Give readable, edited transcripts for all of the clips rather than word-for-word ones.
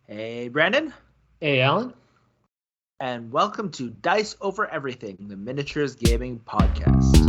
Hey, Brandon, Hey, Alan. and welcome to Dice Over Everything, the Miniatures Gaming Podcast.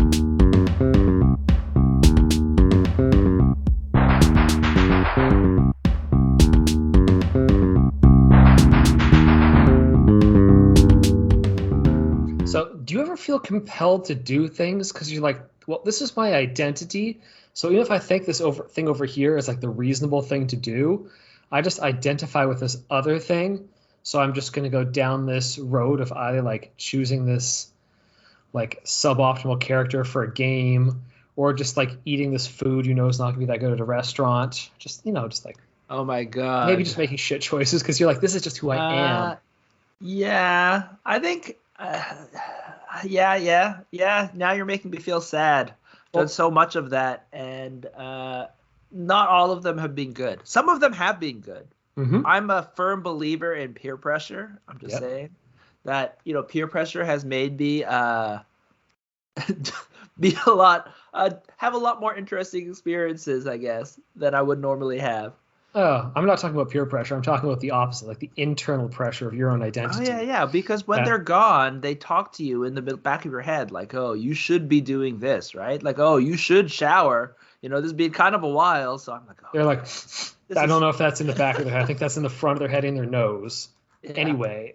So, do you ever feel compelled to do things because you're like, well, this is my identity. So even if I think this thing over here is like the reasonable thing to do, I just identify with this other thing. So I'm just going to go down this road of either like choosing this like suboptimal character for a game or just like eating this food you know is not going to be that good at a restaurant. Just like Oh my maybe God. just making shit choices because you're like, this is just who I am. Yeah, I think, yeah. Now you're making me feel sad. Done Well, so much of that, and not all of them have been good. Some of them have been good. mm-hmm. I'm a firm believer in peer pressure. I'm just Yep. saying that, peer pressure has made me be a lot have a lot more interesting experiences, I guess, than I would normally have. Oh, I'm not talking about peer pressure. I'm talking about the opposite, like the internal pressure of your own Oh yeah, identity. yeah, because when That they're gone, they talk to you in the back of your head like, "Oh, you should be doing this, right? Like, oh, you should shower. This has been kind of a while." So I'm like, they're "Okay, like, this I don't is know if that's in the back of their head. I think that's in the front of their head in their nose. yeah. Anyway,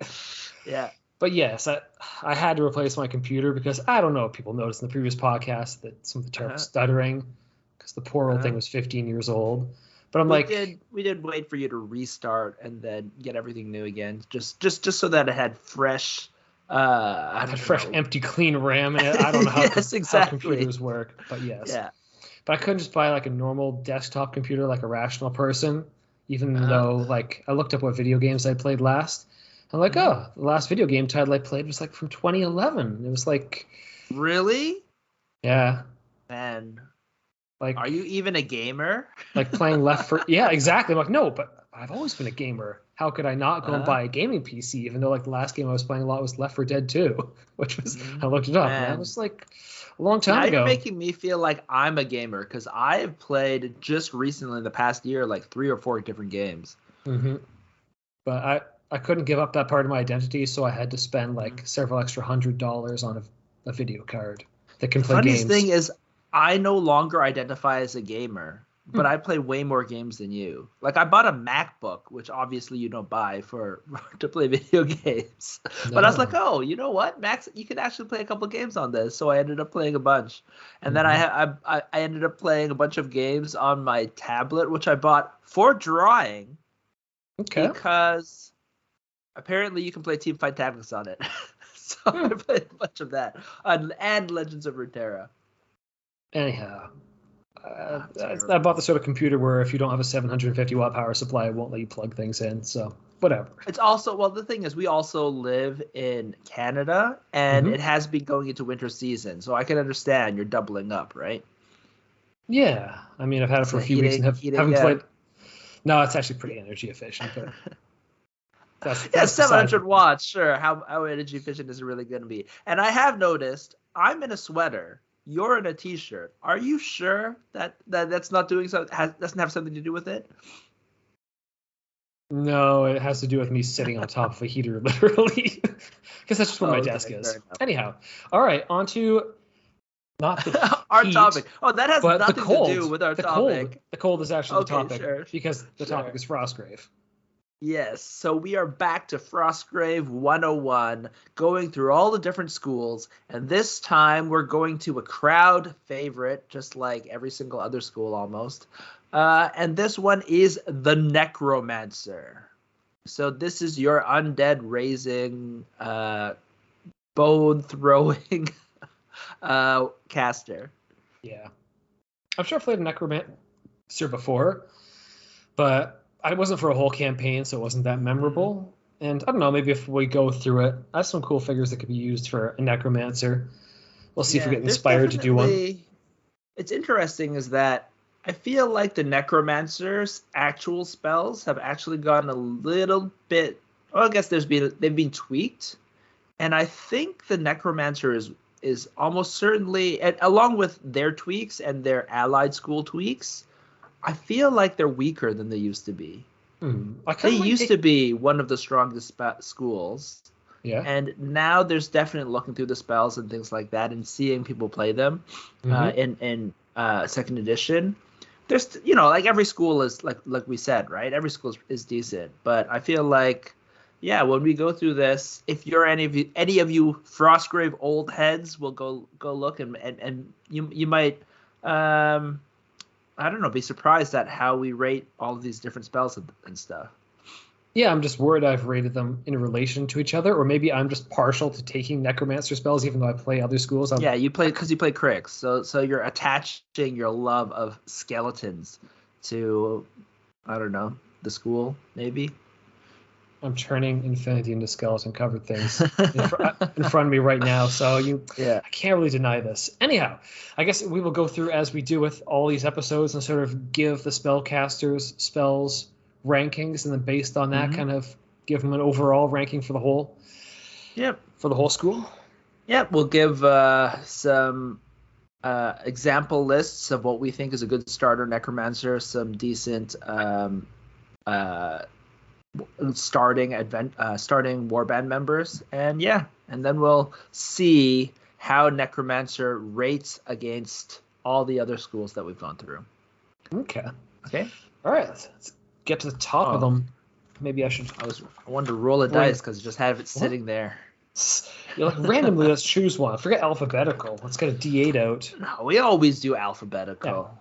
Yeah. but yes, I had to replace my computer because I don't know if people noticed in the previous podcast that some of the terrible Uh-huh. stuttering because the poor old thing Uh-huh. was 15 years old. But I'm We like, did we did wait for you to restart and then get everything new again, just so that it had fresh I I had don't fresh, know. empty, clean RAM in it. I don't know Yes, how exactly. computers work, but yes. Yeah. But I couldn't just buy like a normal desktop computer like a rational person, even Uh-huh. though like I looked up what video games I played last. I'm like, Mhm. oh, the last video game title I played was like from 2011. It was like, Really? yeah, Man, are like you even a gamer? like playing Left for yeah, exactly. I'm like, no, but I've always been a gamer. How could I not go and Uh-huh. buy a gaming PC? Even though like the last game I was playing a lot was Left 4 Dead 2, which was I Mhm. looked it up and that Man, was like a long time now you're ago. making me feel like I'm a gamer because I have played just recently in the past year like three or four different games. hmm But I couldn't give up that part of my identity, so I had to spend Mhm. like several extra $100 on a video card that can The play funniest thing games. is, I no longer identify as a gamer, but Hmm. I play way more games than you. Like I bought a MacBook, which obviously you don't buy for to play video games. But I was like, No. oh, you know what, Max, you can actually play a couple games on this. So I ended up playing a bunch, and then hmm I ended up playing a bunch of games on my tablet, which I bought for drawing Okay. because apparently you can play Teamfight Tactics on it. So I Hmm. played a bunch of that, and Legends of Runeterra. Anyhow, Ah, I terrible. bought the sort of computer where if you don't have a 750 watt power supply, it won't let you plug things in. So whatever. It's also, well, the thing is, we also live in Canada, and it hmm has been going into winter season, so I can understand you're doubling up, right? Yeah. I mean, I've had it for So a few weeks and heating, haven't yeah, played. No, it's actually pretty energy efficient, but yeah, that's besides 700 the point. watts. Sure, how energy efficient is it really going to be? And I have noticed, I'm in a sweater. You're in a t-shirt. Are you sure that's not doing so? Doesn't have something to do with it? No, it has to do with me sitting on top of a heater, literally, because that's just where my Oh, desk okay, fair is. enough. Anyhow, all right, on to not the Our heat, topic. Oh, that has but nothing to do with our The cold. topic. The cold is actually the Okay, topic sure, because the topic sure. is Frostgrave. Yes, so we are back to Frostgrave 101, going through all the different schools, and this time we're going to a crowd favorite, just like every single other school almost. And this one is the Necromancer. So this is your undead raising, bone throwing caster. Yeah, I'm sure I've played a Necromancer before, but I wasn't for a whole campaign, so it wasn't that Mhm. memorable. And I don't know, maybe if we go through it, I have some cool figures that could be used for a Necromancer. We'll see if we Yeah, get there's inspired to do one. definitely. It's interesting is that I feel like the Necromancer's actual spells have actually gotten a little bit. Well, I guess they've been tweaked, and I think the Necromancer is almost certainly, and along with their tweaks and their allied school tweaks, I feel like they're weaker than they used to be. I They kind of like used to be one of the strongest schools. yeah. And now there's definitely looking through the spells and things like that and seeing people play them in second edition. There's like every school is like we said, right? Every school is decent, but I feel like when we go through this, if you're any of you Frostgrave old heads, will go look and you might I don't know, be surprised at how we rate all of these different spells and stuff. Yeah, I'm just worried I've rated them in relation to each other, or maybe I'm just partial to taking Necromancer spells, even though I play other schools. Yeah, you play Crix, so you're attaching your love of skeletons to, I don't know, the school maybe. I'm turning Infinity into skeleton-covered things in front of me right now, so I can't really deny this. Anyhow, I guess we will go through as we do with all these episodes and sort of give the spellcasters spells rankings, and then based on that, kind of give them an overall ranking for the whole. Yep. For the whole school. Yep. We'll give some example lists of what we think is a good starter Necromancer, some decent starting warband members, and then we'll see how Necromancer rates against all the other schools that we've gone through. Okay. All right. Let's get to the top of them. Maybe I should. I wanted to roll a dice because I just have it sitting there. You're like, randomly, let's choose one. Forget alphabetical. Let's get a D8 out. No, we always do alphabetical. Yeah.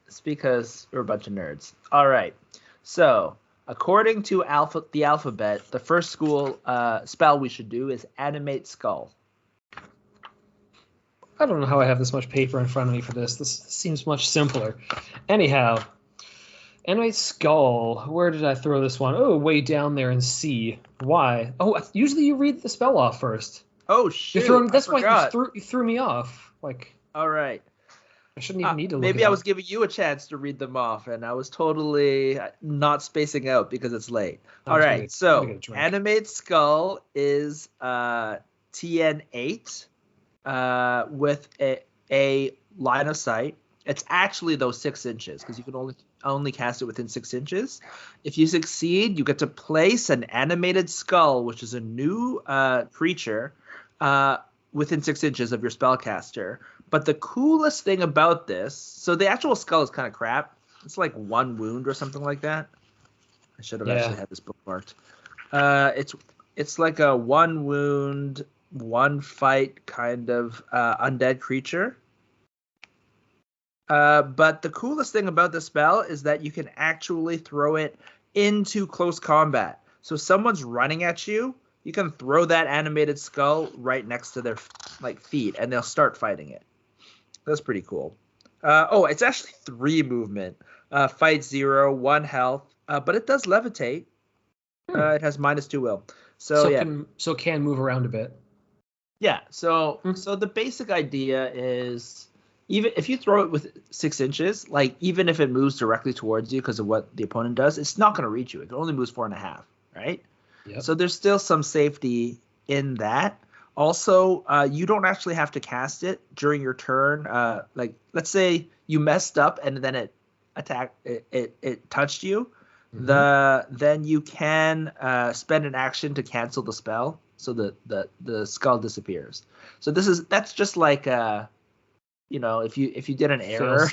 It's because we're a bunch of nerds. All right. So, according to the alphabet, the first school spell we should do is Animate Skull. I don't know how I have this much paper in front of me for this. This seems much simpler. Anyhow, Animate Skull. Where did I throw this one? Oh, way down there in C. Why? Oh, usually you read the spell off first. Oh, shoot. That's why you threw me off. Like. All right. I shouldn't even need to look maybe I was giving you a chance to read them off, and I was totally not spacing out because it's late. All right. So, Animate Skull is TN8 with a line of sight. It's actually those 6 inches because you can only cast it within 6 inches. If you succeed, you get to place an animated skull, which is a new creature, within 6 inches of your spellcaster. But the coolest thing about this, so the actual skull is kind of crap. It's like 1 wound or something like that. I should have actually had this bookmarked. It's like a 1 wound, 1 fight kind of undead creature. But the coolest thing about the spell is that you can actually throw it into close combat. So someone's running at you, you can throw that animated skull right next to their feet, and they'll start fighting it. That's pretty cool. It's actually 3 movement. Fight 0, 1 health, but it does levitate. It has -2 will. So it can move around a bit. Yeah. So the basic idea is, even if you throw it with 6 inches, even if it moves directly towards you because of what the opponent does, it's not going to reach you. It only moves 4.5, right? Yep. So there's still some safety in that. Also, you don't actually have to cast it during your turn. Let's say you messed up and then it touched you. Then you can spend an action to cancel the spell, so the skull disappears. So that's just like if you did an error.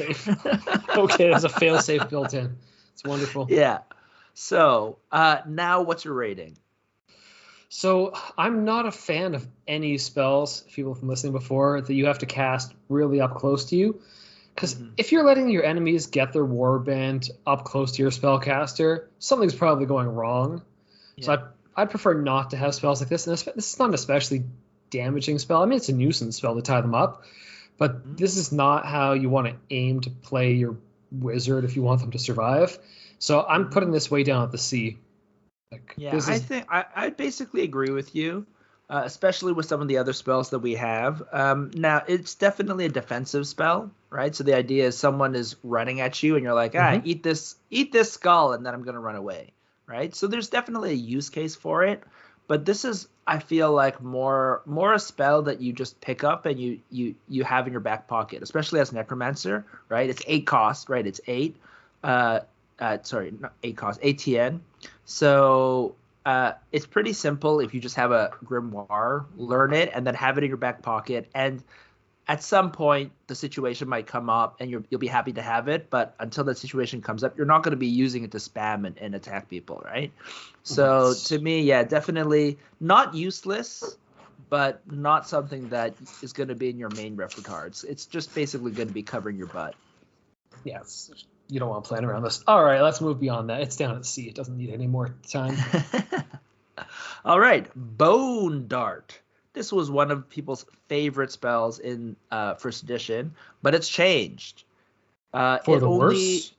Okay, there's a fail-safe built in. It's wonderful. Yeah. So now what's your rating? So I'm not a fan of any spells, people from listening before, that you have to cast really up close to you. Because if you're letting your enemies get their warband up close to your spellcaster, something's probably going wrong. Yeah. So I'd prefer not to have spells like this. And this is not an especially damaging spell. I mean, it's a nuisance spell to tie them up. But this is not how you want to aim to play your wizard if you want them to survive. So I'm putting this way down at the C. I think I basically agree with you, especially with some of the other spells that we have. Now, it's definitely a defensive spell, right? So the idea is someone is running at you, and you're like, eat this skull, and then I'm going to run away, right? So there's definitely a use case for it. But this is, I feel like, more a spell that you just pick up and you have in your back pocket, especially as Necromancer, right? It's 8 cost, right? It's 8. Sorry, not 8 cost, ATN. So it's pretty simple if you just have a grimoire, learn it, and then have it in your back pocket. And at some point, the situation might come up, and you'll be happy to have it. But until that situation comes up, you're not going to be using it to spam and attack people, right? So to me, yeah, definitely not useless, but not something that is going to be in your main repertoire. It's just basically going to be covering your butt. Yeah, you don't want to plan around this. All right, let's move beyond that. It's down at sea. It doesn't need any more time. All right, Bone Dart. This was one of people's favorite spells in first edition, but it's changed. For the worse?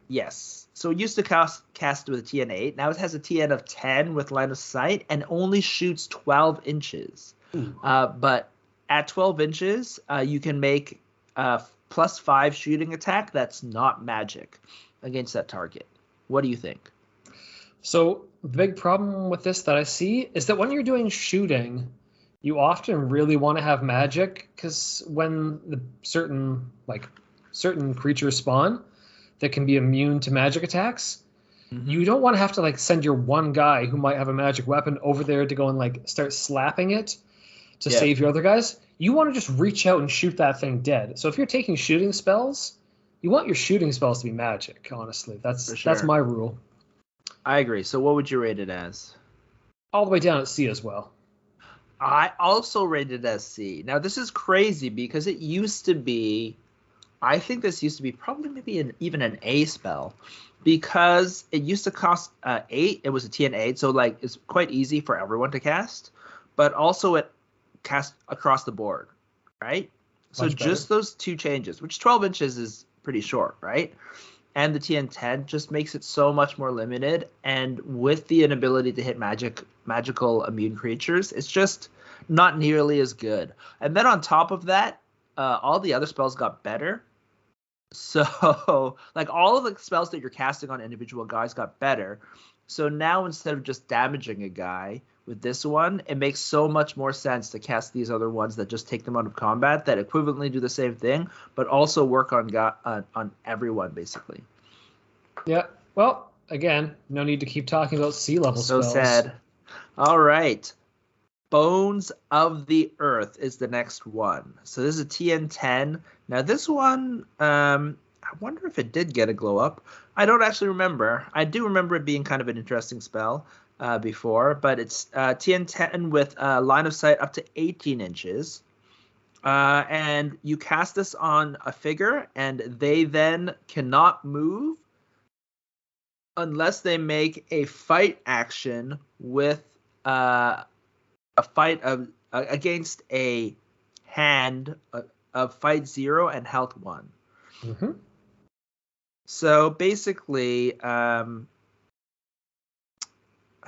Yes. So it used to cast with a TN 8. Now it has a TN of 10 with line of sight and only shoots 12 inches. But at 12 inches, you can make +5 shooting attack that's not magic against that target. What do you think? So the big problem with this that I see is that when you're doing shooting, you often really want to have magic, because when the certain creatures spawn that can be immune to magic attacks, you don't want to have to send your one guy who might have a magic weapon over there to go and start slapping it to save your other guys. You want to just reach out and shoot that thing dead. So if you're taking shooting spells, you want your shooting spells to be magic, honestly. That's my rule. I agree. So what would you rate it as? All the way down at C as well. I also rated it as C. Now, this is crazy because it used to be, I think this used to be probably maybe even an A spell, because it used to cost 8. It was a TN 8, so it's quite easy for everyone to cast, but also it cast across the board, right? So just those two changes, which 12 inches is pretty short, right? And the TN 10 just makes it so much more limited, and with the inability to hit magical immune creatures, it's just not nearly as good. And then on top of that, all the other spells got better. So all of the spells that you're casting on individual guys got better. So now instead of just damaging a guy with this one, it makes so much more sense to cast these other ones that just take them out of combat, that equivalently do the same thing, but also work on everyone, basically. Yeah. Well, again, no need to keep talking about sea level spells. So sad. All right. Bones of the Earth is the next one. So this is a TN 10. Now this one, I wonder if it did get a glow up. I don't actually remember. I do remember it being kind of an interesting spell before, but it's TN 10 with line of sight up to 18 inches. And you cast this on a figure, and they then cannot move unless they make a fight action with a fight against a hand of fight 0 and health 1. Mm-hmm. So basically, I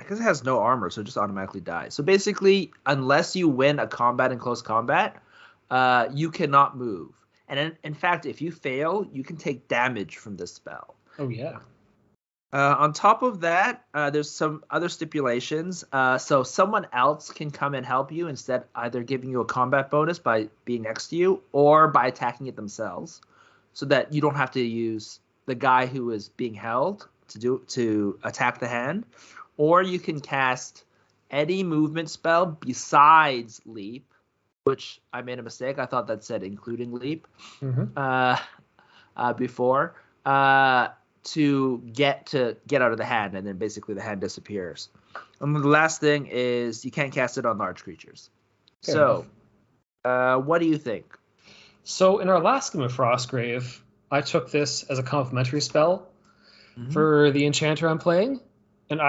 guess it has no armor, so it just automatically dies. So basically, unless you win a combat in close combat, you cannot move. And in fact, if you fail, you can take damage from this spell. Oh, yeah. On top of that, there's some other stipulations. So someone else can come and help you, instead either giving you a combat bonus by being next to you or by attacking it themselves, so that you don't have to use the guy who is being held to attack the hand. Or you can cast any movement spell besides leap, which I made a mistake. I thought that said including leap before. To get out of the hand, and then basically the hand disappears. And the last thing is you can't cast it on large creatures. Fair enough. What do you think? So in our last game of Frostgrave, I took this as a complementary spell for the enchanter I'm playing, and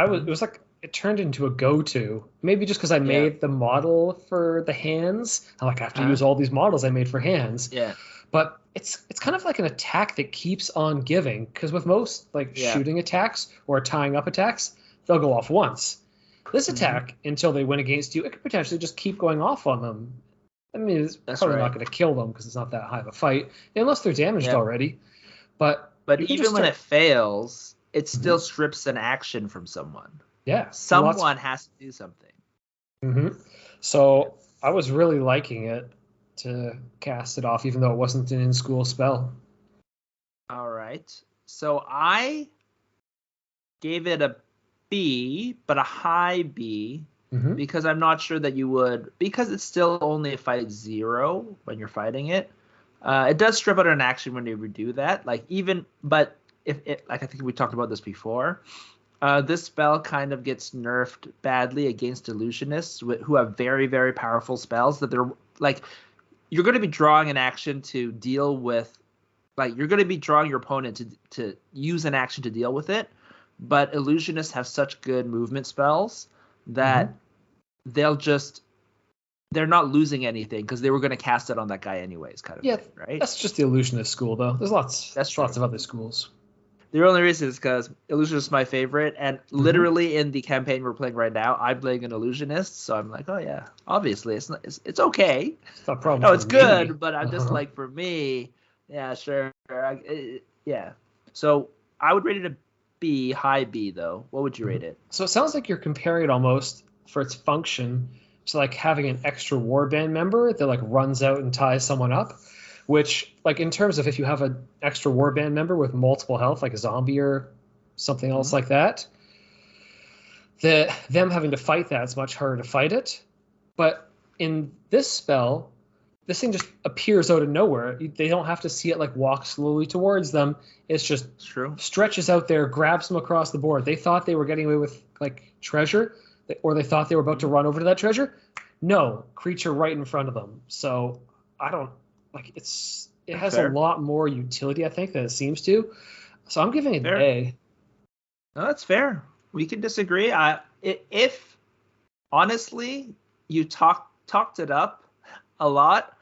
it turned into a go-to. Maybe just because I made the model for the hands. I have to use all these models I made for hands. Yeah. But it's kind of like an attack that keeps on giving, because with most shooting attacks or tying up attacks, they'll go off once. This attack, until they win against you, it could potentially just keep going off on them. I mean, it's probably not going to kill them because it's not that high of a fight, unless they're damaged already. But even when it fails, it still strips an action from someone. Yeah. Someone has to do something. Mm-hmm. So I was really liking it to cast it off, even though it wasn't an in-school spell. All right. So I gave it a B, but a high B, Mm-hmm. because I'm not sure that you would, because it's still only a fight 0 when you're fighting it. It does strip out an action when you do that. Like even, but if it, like I think we talked about this before, this spell kind of gets nerfed badly against illusionists who have very, very powerful spells that they're like, you're going to be drawing an action to deal with, like you're going to be drawing your opponent to use an action to deal with it. But illusionists have such good movement spells that they're not losing anything because they were going to cast it on that guy anyways, kind of Yeah, thing, right? that's just the illusionist school, though. There's lots of other schools. The only reason is because illusionist is my favorite, and literally in the campaign we're playing right now, I'm playing an illusionist, so I'm like, oh yeah, obviously it's okay. It's not a problem. No, it's good, but I'm just like, for me, yeah, sure, yeah. So I would rate it a B, high B though. What would you rate it? So it sounds like you're comparing it almost for its function to like having an extra warband member that like runs out and ties someone up, which like in terms of if you have an extra warband member with multiple health, like a zombie or something else like that, them having to fight that, it's much harder to fight it. But in this spell, this thing just appears out of nowhere. They don't have to see it like walk slowly towards them. It's just stretches out there, grabs them across the board. They thought they were getting away with like treasure, or they thought they were about to run over to that treasure. No, creature right in front of them. So I don't like it has a lot more utility, I think, than it seems to. So I'm giving it an A. No, that's fair. We can disagree. If honestly you talked it up a lot,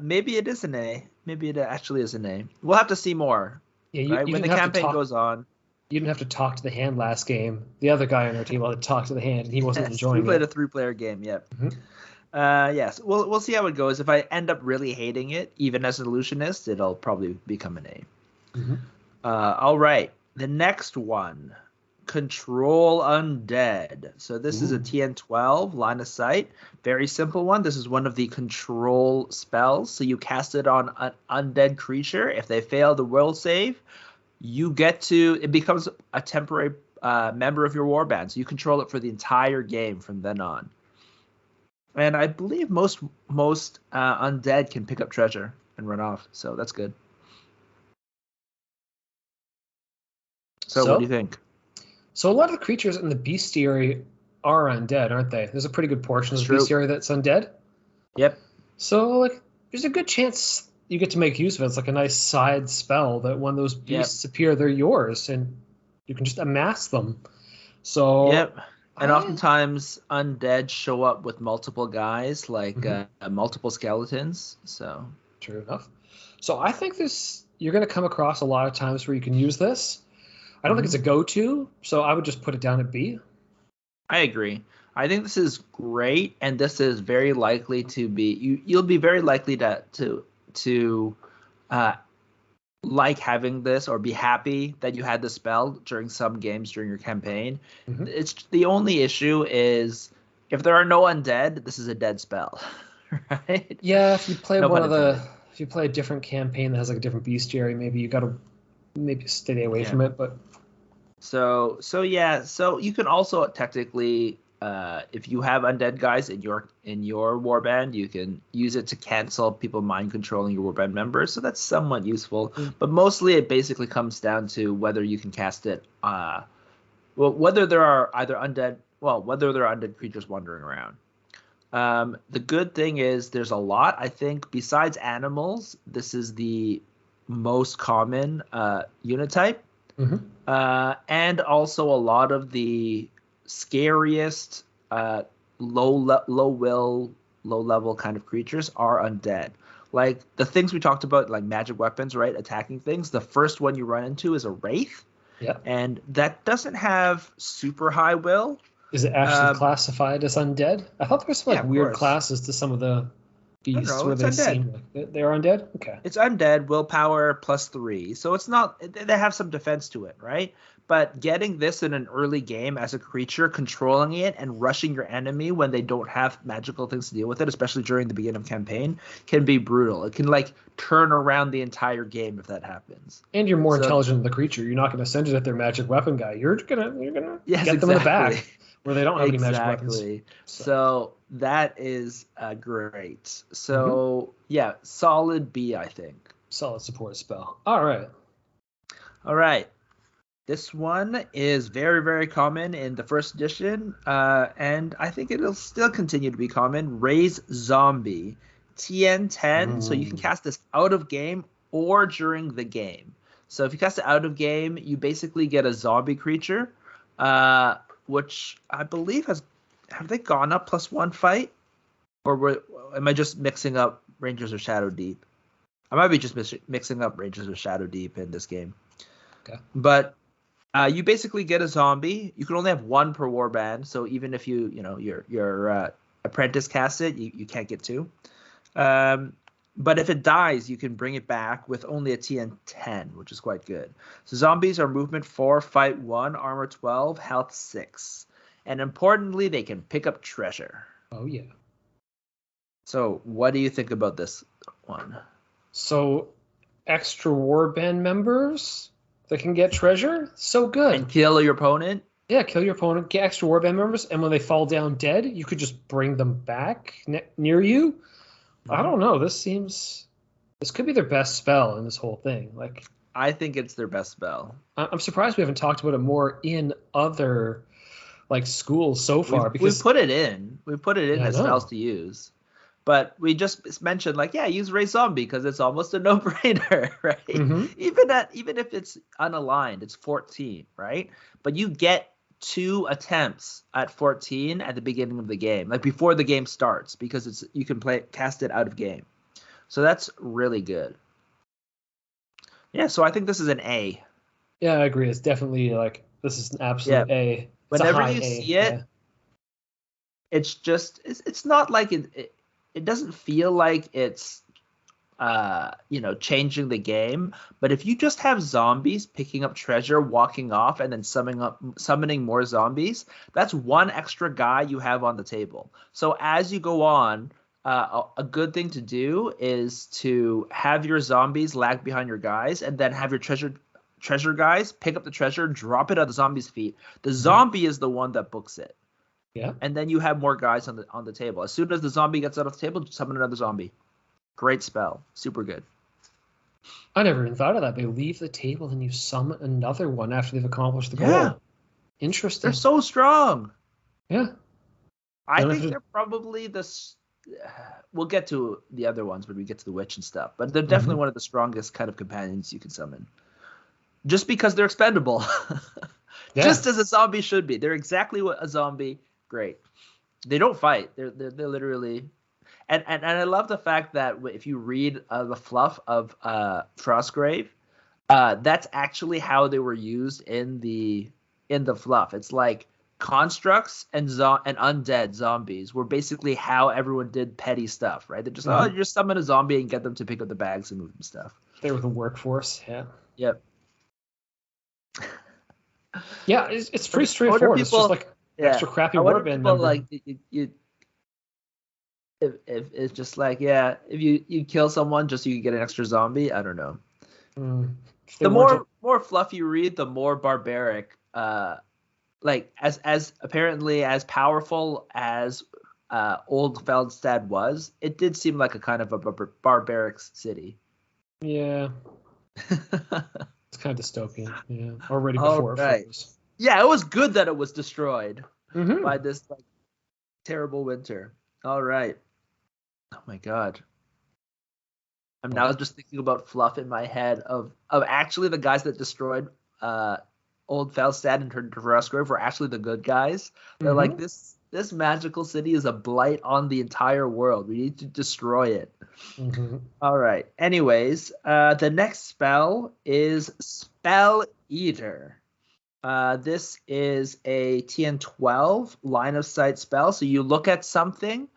maybe it is an A. Maybe it actually is an A. We'll have to see more. Yeah, right? When the campaign goes on. You didn't have to talk to the hand last game. The other guy on our team had to talk to the hand, and he wasn't enjoying it. We played a 3-player game, yep. Yes, we'll see how it goes. If I end up really hating it, even as an illusionist, it'll probably become an A. All right, the next one, Control Undead. So this is a TN12, line of sight. Very simple one. This is one of the control spells. So you cast it on an undead creature. If they fail the will save, it becomes a temporary member of your warband. So you control it for the entire game from then on. And I believe most undead can pick up treasure and run off. So that's good. So what do you think? So a lot of the creatures in the bestiary are undead, aren't they? There's a pretty good portion of the bestiary that's undead. Yep. So like, there's a good chance you get to make use of it. It's like a nice side spell that when those beasts appear, they're yours, and you can just amass them. So and oftentimes undead show up with multiple guys, like multiple skeletons. So true enough. So I think you're going to come across a lot of times where you can use this. I don't think it's a go-to, so I would just put it down at B. I agree. I think this is great, and this is very likely to be. You'll be very likely to like having this or be happy that you had the spell during some games during your campaign. It's the only issue is if there are no undead, this is a dead spell, right? Yeah, if you play if you play a different campaign that has like a different bestiary, maybe you got to stay away from it. But so you can also technically, if you have undead guys in your warband, you can use it to cancel people mind controlling your warband members. So that's somewhat useful. But mostly it basically comes down to whether you can cast it. Whether there are undead creatures wandering around. The good thing is there's a lot. I think besides animals, this is the most common unit type. And also a lot of the scariest low level kind of creatures are undead. Like the things we talked about, like magic weapons, right? Attacking things. The first one you run into is a wraith. Yeah. And that doesn't have super high will. Is it actually classified as undead? I thought there were some weird classes to some of the I don't beasts know. where It's they undead. seem like they're undead? Okay. It's undead, willpower +3. So it's not, they have some defense to it, right? But getting this in an early game as a creature, controlling it and rushing your enemy when they don't have magical things to deal with it, especially during the beginning of campaign, can be brutal. It can like turn around the entire game if that happens. And you're more So, intelligent than the creature. You're not going to send it at their magic weapon guy. You're gonna yes, get them in the exactly. back where they don't have any magic weapons. Exactly. So that is great. Mm-hmm. So yeah, solid B, I think. Solid support spell. All right. All right. This one is very, very common in the first edition, and I think it'll still continue to be common. Raise Zombie. TN10, so you can cast this out of game or during the game. So if you cast it out of game, you basically get a zombie creature, which I believe have they gone up +1 fight? Or am I just mixing up Rangers of Shadow Deep? I might be just mixing up Rangers of Shadow Deep in this game. Okay. But you basically get a zombie. You can only have one per warband, so even if your apprentice casts it, you can't get two. But if it dies, you can bring it back with only a TN10, which is quite good. So zombies are movement 4, fight 1, armor 12, health 6. And importantly, they can pick up treasure. Oh, yeah. So what do you think about this one? So extra warband members that can get treasure? So good. And kill your opponent? Yeah, kill your opponent, get extra warband members, and when they fall down dead, you could just bring them back near you. Mm-hmm. I don't know. This could be their best spell in this whole thing. Like, I think it's their best spell. I'm surprised we haven't talked about it more in other like schools so far. Because we put it in. We put it in as spells to use. But we just mentioned, like, yeah, use Raise Zombie because it's almost a no-brainer, right? Mm-hmm. Even if it's unaligned, it's 14, right? But you get 2 attempts at 14 at the beginning of the game, like before the game starts, because you can cast it out of game. So that's really good. Yeah, so I think this is an A. Yeah, I agree. It's definitely like this is an absolute A. Whenever you see it, it's just it's not like it doesn't feel like it's changing the game, but if you just have zombies picking up treasure, walking off, and then summoning more zombies, that's one extra guy you have on the table. So as you go on, a good thing to do is to have your zombies lag behind your guys, and then have your treasure guys pick up the treasure, drop it at the zombie's feet. The zombie is the one that books it. Yeah. And then you have more guys on the table. As soon as the zombie gets out of the table, summon another zombie. Great spell. Super good. I never even thought of that. They leave the table and you summon another one after they've accomplished the goal. Yeah. Interesting. They're so strong. Yeah. I think they're probably we'll get to the other ones when we get to the witch and stuff, but they're definitely one of the strongest kind of companions you can summon. Just because they're expendable. Yeah. Just as a zombie should be. They're exactly what a zombie. Great. They don't fight. They're literally, and I love the fact that if you read the fluff of Frostgrave, that's actually how they were used in the fluff. It's like constructs and undead zombies were basically how everyone did petty stuff, right? They're just you just summon a zombie and get them to pick up the bags and move them stuff. They were the workforce. Yeah. Yep. Yeah, it's pretty straightforward. It's just like extra crappy warband number. Like if it's just like if you kill someone just so you get an extra zombie, I don't know. The more fluff you read, the more barbaric. Like as apparently as powerful as Old Feldstad was, it did seem like a kind of a barbaric city. Yeah. It's kind of dystopian, yeah. Already before it froze. Yeah, it was good that it was destroyed by this like terrible winter. All right. Oh my god. I'm now just thinking about fluff in my head of actually the guys that destroyed Old Feldstad and turned to Frostgrave were actually the good guys. They're like, this magical city is a blight on the entire world. We need to destroy it. All right. Anyways, the next spell is Spell Eater. This is a TN12 line of sight spell. So you look at something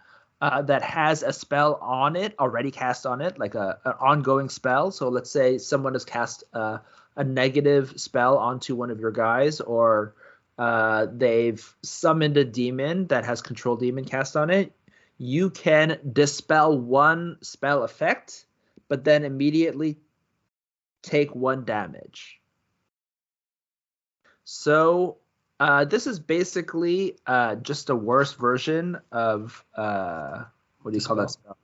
that has a spell on it, already cast on it, like an ongoing spell. So let's say someone has cast a negative spell onto one of your guys, or they've summoned a demon that has control demon cast on it. You can dispel one spell effect, but then immediately take 1 damage. So this is basically just a worse version of what do you call that spell?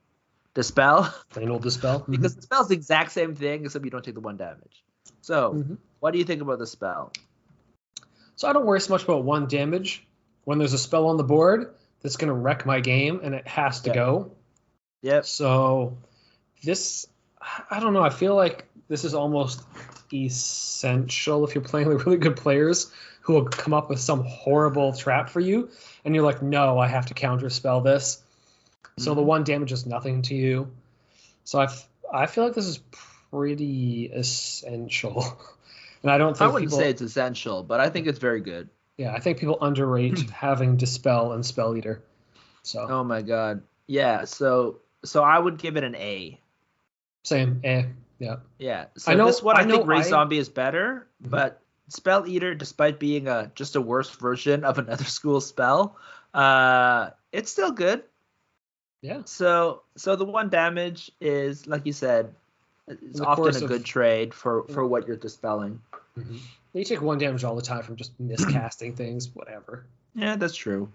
Dispel. Plain old dispel. Because the spell's the exact same thing, except you don't take the 1 damage. So what do you think about the spell? So I don't worry so much about 1 damage. When there's a spell on the board that's going to wreck my game, and it has to go. Yep. So this, I don't know. I feel like this is almost essential if you're playing with really good players who will come up with some horrible trap for you, and you're like, no, I have to counterspell this. So the 1 damage is nothing to you. So I feel like this is pretty essential. And I don't think I wouldn't say it's essential, but I think it's very good. Yeah, I think people underrate having Dispel and Spell Eater. So. Oh my god. Yeah, so I would give it an A. Same, A. Yeah. Yeah. So I think Ray Zombie is better, but Spell Eater, despite being just a worse version of another school spell, it's still good. Yeah. So the 1 damage is, like you said, it's often a good trade for what you're dispelling. You take 1 damage all the time from just miscasting things, whatever. Yeah, that's true.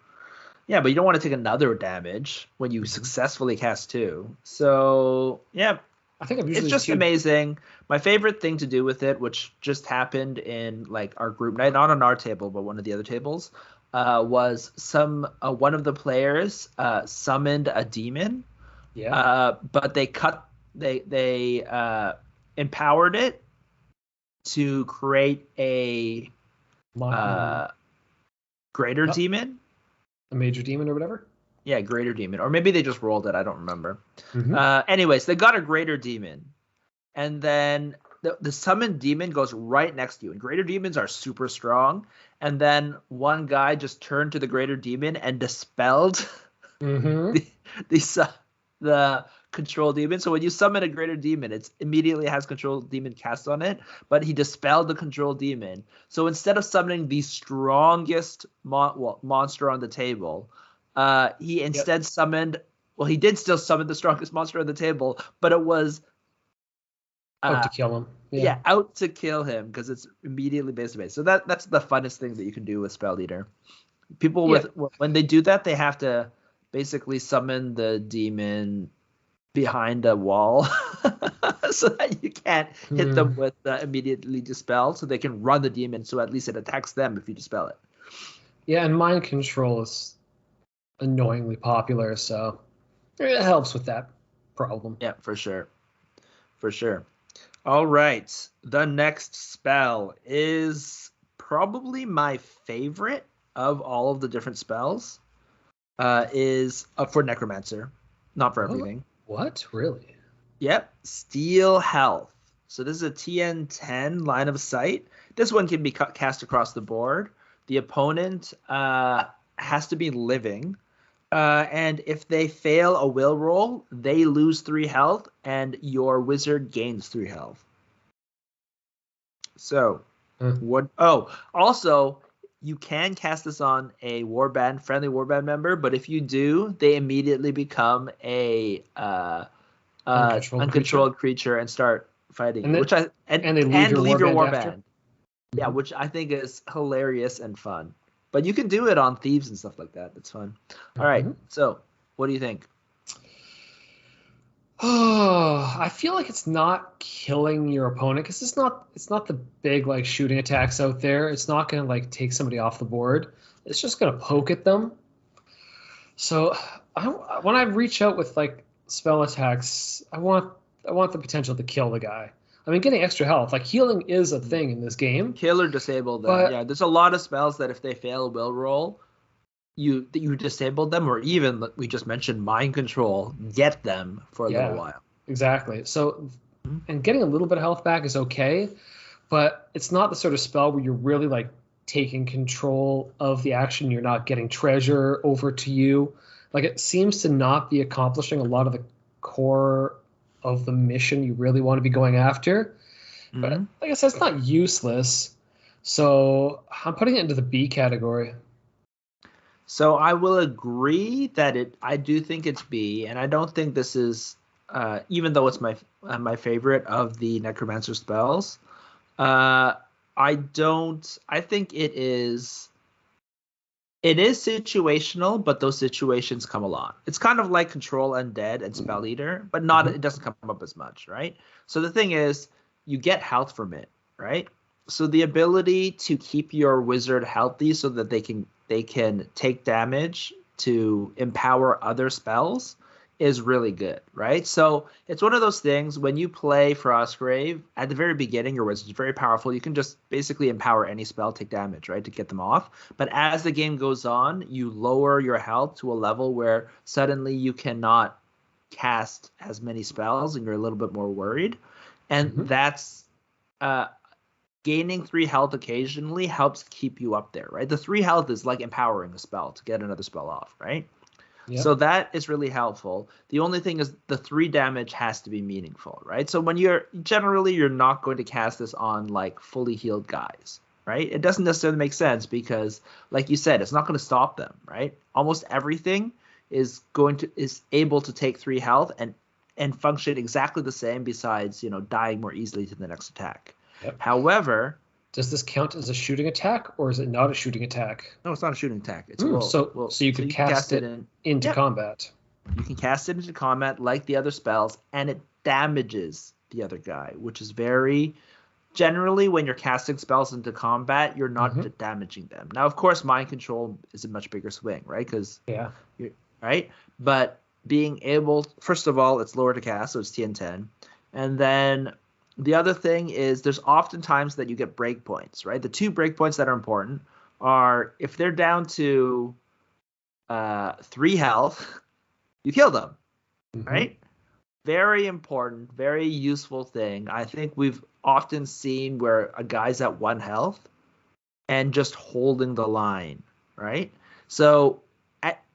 Yeah, but you don't want to take another damage when you successfully cast 2. So yeah, I think I'm usually it's just amazing. My favorite thing to do with it, which just happened in like our group night, not on our table, but one of the other tables, was one of the players summoned a demon. Yeah. But they empowered it to create a greater demon. A major demon or whatever? Yeah, greater demon. Or maybe they just rolled it. I don't remember. Anyways, they got a greater demon. And then the summoned demon goes right next to you. And greater demons are super strong. And then one guy just turned to the greater demon and dispelled the control demon. So when you summon a greater demon, it immediately has control demon cast on it, but he dispelled the control demon. So instead of summoning the strongest monster on the table, he instead summoned, well, he did still summon the strongest monster on the table, but it was out to kill him. Yeah, out to kill him, because it's immediately base to base. So that's the funnest thing that you can do with Spell Eater. People when they do that, they have to basically summon the demon behind a wall so that you can't hit them with immediately dispel, so they can run the demon, so at least it attacks them if you dispel it. Yeah, and mind control is annoyingly popular, so it helps with that problem. Yeah, for sure. All right, the next spell is probably my favorite of all of the different spells. Is for Necromancer, not for everything. What? Really? Yep. Steal Health. So this is a TN10 line of sight. This one can be cast across the board. The opponent has to be living. And if they fail a will roll, they lose 3 health, and your wizard gains 3 health. So, what? Oh, also, you can cast this on a friendly warband member, but if you do, they immediately become a uncontrolled creature and start fighting, and leave your warband. Yeah, which I think is hilarious and fun. But you can do it on thieves and stuff like that. It's fun. All right, so what do you think? Oh, I feel like it's not killing your opponent, because it's not the big like shooting attacks out there. It's not going to like take somebody off the board. It's just going to poke at them. So when I reach out with like spell attacks, I want the potential to kill the guy. I mean, getting extra health, like healing is a thing in this game. Kill or disable them. Yeah, there's a lot of spells that if they fail a will roll, you disable them, or even we just mentioned mind control, get them for a little while. Exactly. So, and getting a little bit of health back is okay, but it's not the sort of spell where you're really like taking control of the action. You're not getting treasure over to you. Like it seems to not be accomplishing a lot of the core of the mission you really want to be going after. But Mhm. like I said, it's not useless. So I'm putting it into the B category. So I will agree that I do think it's B, and I don't think this is, even though it's my favorite of the Necromancer spells. Uh, I don't. I think it is. It is situational, but those situations come a lot. It's kind of like Control Undead and Spell Eater, but not. Mhm. It doesn't come up as much, right? So the thing is, you get health from it, right? So the ability to keep your wizard healthy so that they can take damage to empower other spells is really good, right? So it's one of those things when you play Frostgrave at the very beginning, your wizard's very powerful. You can just basically empower any spell, take damage, right, to get them off. But as the game goes on, you lower your health to a level where suddenly you cannot cast as many spells and you're a little bit more worried. And Mhm. that's uh, gaining 3 health occasionally helps keep you up there, right? The 3 health is like empowering a spell to get another spell off, right? Yep. So that is really helpful. The only thing is the 3 damage has to be meaningful, right? So when you're not going to cast this on like fully healed guys, right? It doesn't necessarily make sense because, like you said, it's not going to stop them, right? Almost everything is able to take 3 health and function exactly the same besides, dying more easily to the next attack. Yep. However, Does this count as a shooting attack or is it not a shooting attack? no, it's not a shooting attack. It's a Hmm, will. so you So could you can cast cast it it in. into Yep. combat. You can cast it into combat like the other spells, and it damages the other guy, which is very generally when you're casting spells into combat, you're not Hmm. damaging them. Now, of course, mind control is a much bigger swing, right? Because Yeah. you're right, but being able, first of all, it's lower to cast, so it's TN10, and then the other thing is there's often times that you get breakpoints, right? The 2 breakpoints that are important are if they're down to 3 health, you kill them, Hmm. right? Very important, very useful thing. I think we've often seen where a guy's at 1 health and just holding the line, right? So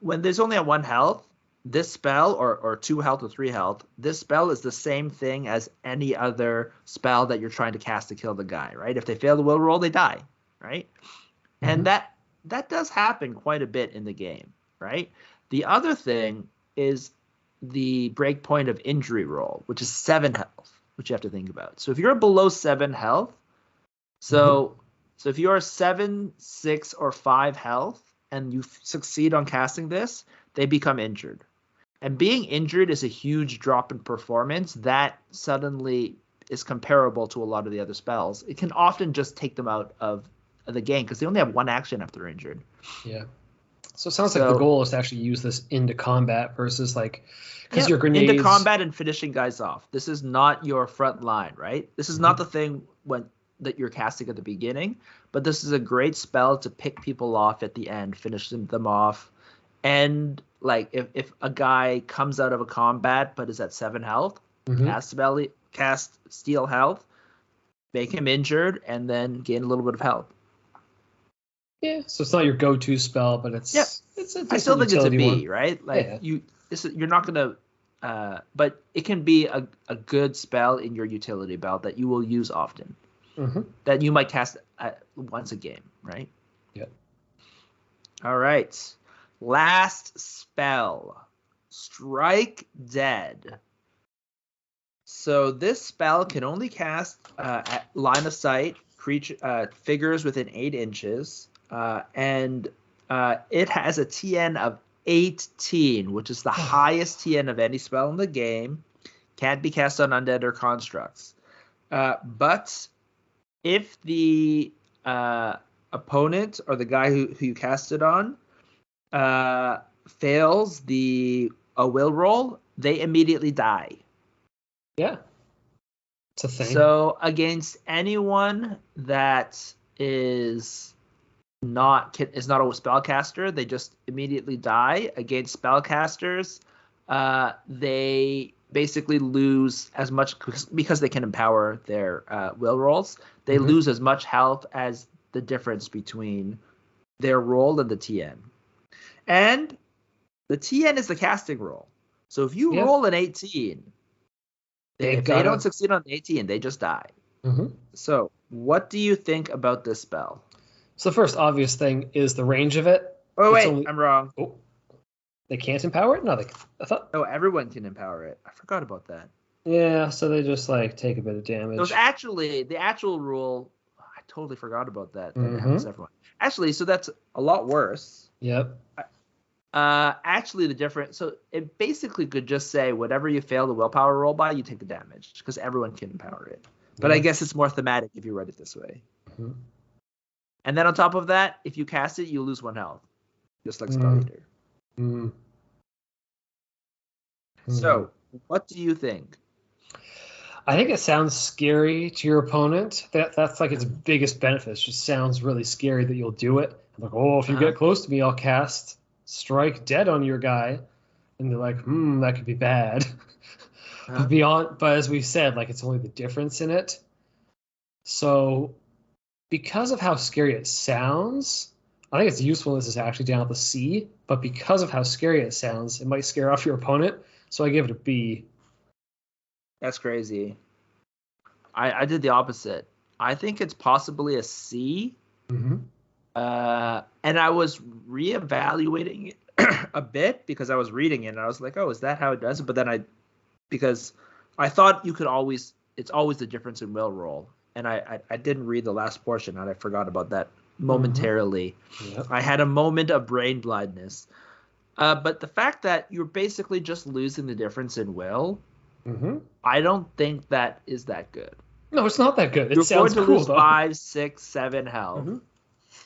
when there's only at 1 health, this spell or 2 health or 3 health, this spell is the same thing as any other spell that you're trying to cast to kill the guy, right? If they fail the will roll, they die, right? And Hmm. that does happen quite a bit in the game, right? The other thing is the breakpoint of injury roll, which is 7 health, which you have to think about. So if you're below 7 health, Hmm. so so if you're 7, 6, or 5 health and you succeed on casting this, they become injured. And being injured is a huge drop in performance that suddenly is comparable to a lot of the other spells. It can often just take them out of the game because they only have 1 action after they're injured. Yeah. So it sounds like the So goal is to actually use this into combat versus like because your yep, into grenades. combat and finishing guys off. This is not your front line, right? This is not Mhm. the thing that you're casting at the beginning, but this is a great spell to pick people off at the end, finish them off. And like if a guy comes out of a combat but is at 7 health, Mhm. cast steal health, make him injured, and then gain a little bit of health. Yeah. So it's not your go-to spell, but Yep. it's a I still decent think it's a utility B, one. right? Like Yeah. you're not gonna, but it can be a good spell in your utility belt that you will use often, Hmm. that you might cast once a game, right? Yeah. All right, last spell, Strike Dead. So this spell can only cast at line of sight creature figures within 8 inches, and it has a TN of 18, which is the highest TN of any spell in the game. Can't be cast on undead or constructs. But if the opponent or the guy who you cast it on uh, fails a will roll, they immediately die. Yeah. It's a thing. So against anyone that is not a spellcaster, they just immediately die. Against spellcasters, they basically lose as much because they can empower their will rolls. They Hmm. lose as much health as the difference between their roll and the TN. And the TN is the casting roll. So if you roll an 18, if they don't succeed on the 18, they just die. Mm-hmm. So what do you think about this spell? So the first obvious thing is the range of it. Oh, wait, I'm wrong. Oh, they can't empower it? No, I thought. Oh, everyone can empower it. I forgot about that. Yeah, so they just like take a bit of damage. It was actually the actual rule. I totally forgot about that. That happens to everyone. Actually, so that's a lot worse. Yep. Actually, the difference. So it basically could just say whatever you fail the willpower roll by, you take the damage because everyone can empower it. But I guess it's more thematic if you write it this way. Mm-hmm. And then on top of that, if you cast it, you lose 1 health, just like Spell Eater. Mm-hmm. So, what do you think? I think it sounds scary to your opponent. That's like its biggest benefit. It just sounds really scary that you'll do it. I'm like, oh, if you get close to me, I'll cast Strike Dead on your guy. And they're like, that could be bad. But as we said, like it's only the difference in it. So because of how scary it sounds, I think its usefulness is actually down at the C. But because of how scary it sounds, it might scare off your opponent. So I give it a B. That's crazy. I did the opposite. I think it's possibly a C. Mm-hmm. And I was reevaluating it a bit because I was reading it and I was like, oh, is that how it does it? But then because I thought you could it's always the difference in will roll. And I didn't read the last portion and I forgot about that momentarily. Mm-hmm. Yep. I had a moment of brain blindness. But the fact that you're basically just losing the difference in will, I don't think that is that good. No, it's not that good. You're sounds going to cool, lose though. 5, 6, 7 health,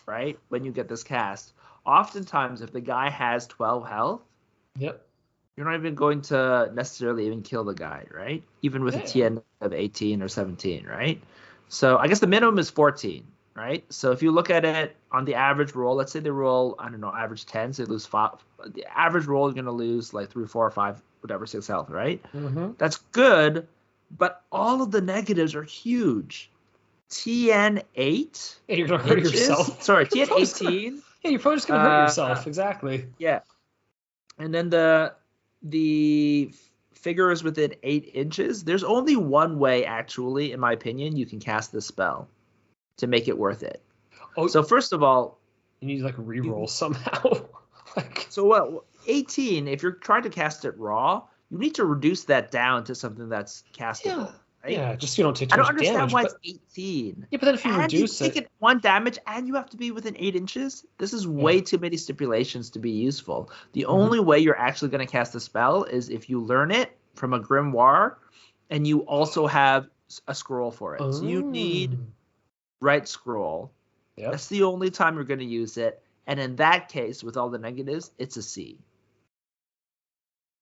right? When you get this cast. Oftentimes, if the guy has 12 health, you're not even going to necessarily even kill the guy, right? Even with a TN of 18 or 17, right? So I guess the minimum is 14, right? So if you look at it on the average roll, let's say they roll, I don't know, average 10, so they lose 5. The average roll is going to lose like 3, 4, or 5, whatever, 6 health, right? That's good, but all of the negatives are huge. TN 8. Yeah, you're going to hurt yourself. Sorry, TN 18. Yeah, you're probably just going to hurt yourself. Exactly. Yeah. And then the figure is within 8 inches. There's only one way, actually, in my opinion, you can cast this spell to make it worth it. Oh, so first of all, you need to like reroll somehow. So what? 18. If you're trying to cast it raw, you need to reduce that down to something that's castable. Right? Yeah, just so you don't take too much damage. I don't understand why it's 18. Yeah, but then if you reduce it, take 1 damage, and you have to be within 8 inches. This is way too many stipulations to be useful. The only way you're actually going to cast a spell is if you learn it from a grimoire, and you also have a scroll for it. So you need Right Scroll. Yep. That's the only time you're going to use it. And in that case, with all the negatives, it's a C.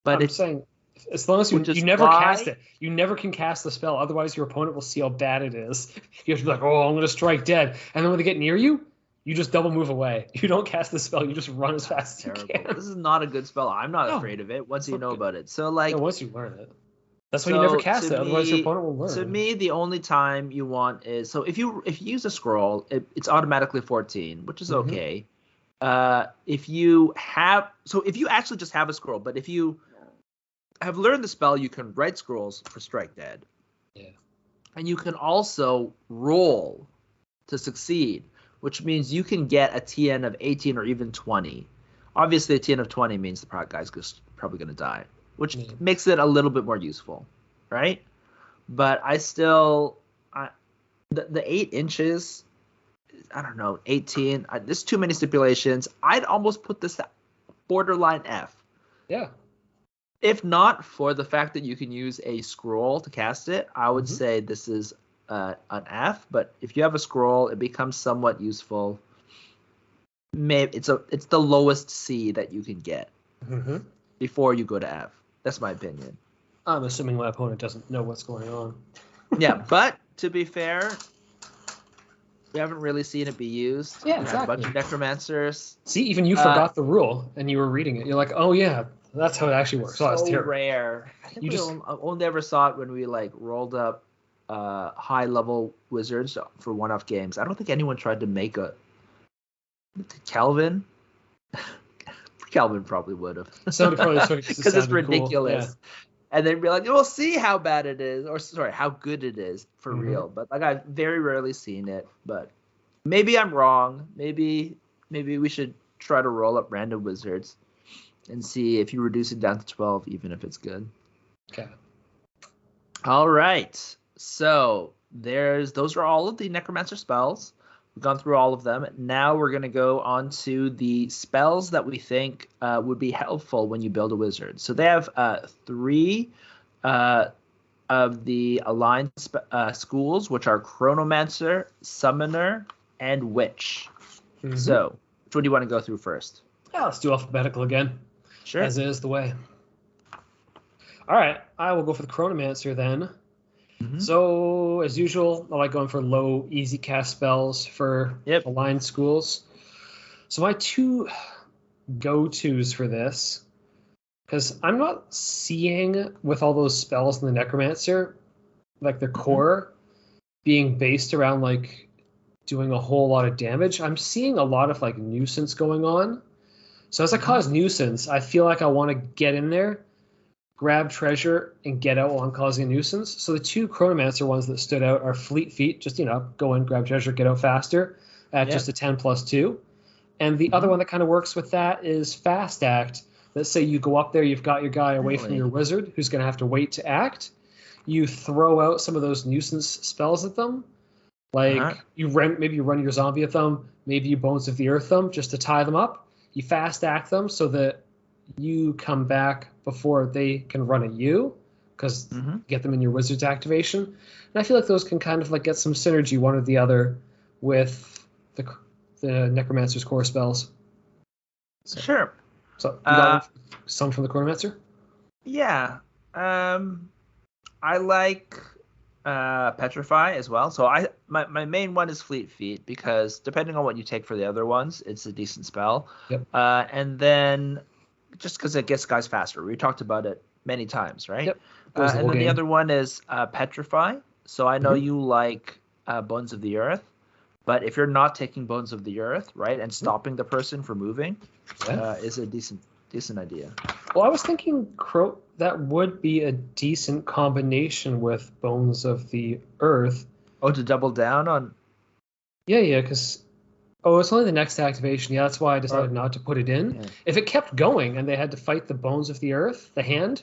But I'm saying, as long as you never cast it, you never can cast the spell. Otherwise, your opponent will see how bad it is. You have to be like, oh, I'm going to strike dead. And then when they get near you, you just double move away. You don't cast the spell. You just run as fast as you can. This is not a good spell. I'm not afraid of it once you know about it. So once you learn it. That's why you never cast it. Otherwise, your opponent will learn. To me, the only time you want is... So if you use a scroll, it's automatically 14, which is okay. If you actually just have a scroll, but if you have learned the spell, you can write scrolls for Strike Dead. Yeah. And you can also roll to succeed, which means you can get a TN of 18 or even 20. Obviously, a TN of 20 means the guy's probably going to die, which makes it a little bit more useful, right? But I still... the 8 inches... I don't know, 18. There's too many stipulations. I'd almost put this at borderline F. Yeah. If not for the fact that you can use a scroll to cast it, I would say this is an F. But if you have a scroll, it becomes somewhat useful. Maybe it's the lowest C that you can get before you go to F. That's my opinion. I'm assuming my opponent doesn't know what's going on. Yeah, but to be fair, we haven't really seen it be used. Yeah, exactly. A bunch of necromancers. See, even you forgot the rule, and you were reading it. You're like, oh yeah, that's how it actually works. So it's rare. I think we only ever saw it when we rolled up high-level wizards for one-off games. I don't think anyone tried to make a Kelvin. Calvin probably would have. Somebody probably took it because it's sounded cool. ridiculous. Yeah. And then be like, we'll see how bad it is, or sorry, how good it is for real. But like I've very rarely seen it. But maybe I'm wrong. Maybe we should try to roll up random wizards and see if you reduce it down to 12, even if it's good. Okay. All right. So those are all of the necromancer spells. We've gone through all of them. Now we're going to go on to the spells that we think would be helpful when you build a wizard. So they have 3 of the aligned schools, which are Chronomancer, Summoner, and Which. So which one do you want to go through first? Yeah, let's do alphabetical again. Sure. As is the way. All right, I will go for the Chronomancer then. So, as usual, I like going for low, easy cast spells for aligned schools. So my 2 go-tos for this, because I'm not seeing with all those spells in the Necromancer, like their core being based around like doing a whole lot of damage. I'm seeing a lot of like nuisance going on. So as I cause nuisance, I feel like I want to get in there, grab treasure, and get out while I'm causing a nuisance. So the 2 Chronomancer ones that stood out are Fleet Feet, just, go in, grab treasure, get out faster, at just a 10+2. And the other one that kind of works with that is Fast Act. Let's say you go up there, you've got your guy away from your wizard, who's going to have to wait to act. You throw out some of those nuisance spells at them. Like, maybe you run your zombie at them, maybe you Bones of the Earth them, just to tie them up. You Fast Act them so that you come back before they can run at you, because get them in your wizard's activation. And I feel like those can kind of like get some synergy, one or the other, with the Necromancer's core spells. So, sure. So you got some from the Chronomancer? Yeah. I like Petrify as well. So my main one is Fleet Feet, because depending on what you take for the other ones, it's a decent spell. Yep. And then just because it gets guys faster. We talked about it many times, right? Yep. And then the other one is Petrify. So I know you like Bones of the Earth, but if you're not taking Bones of the Earth, right, and stopping the person from moving, is a decent idea. Well, I was thinking that would be a decent combination with Bones of the Earth. Oh, to double down on? Yeah, because... Oh, it's only the next activation. Yeah, that's why I decided not to put it in. Yeah. If it kept going and they had to fight the Bones of the Earth, the hand,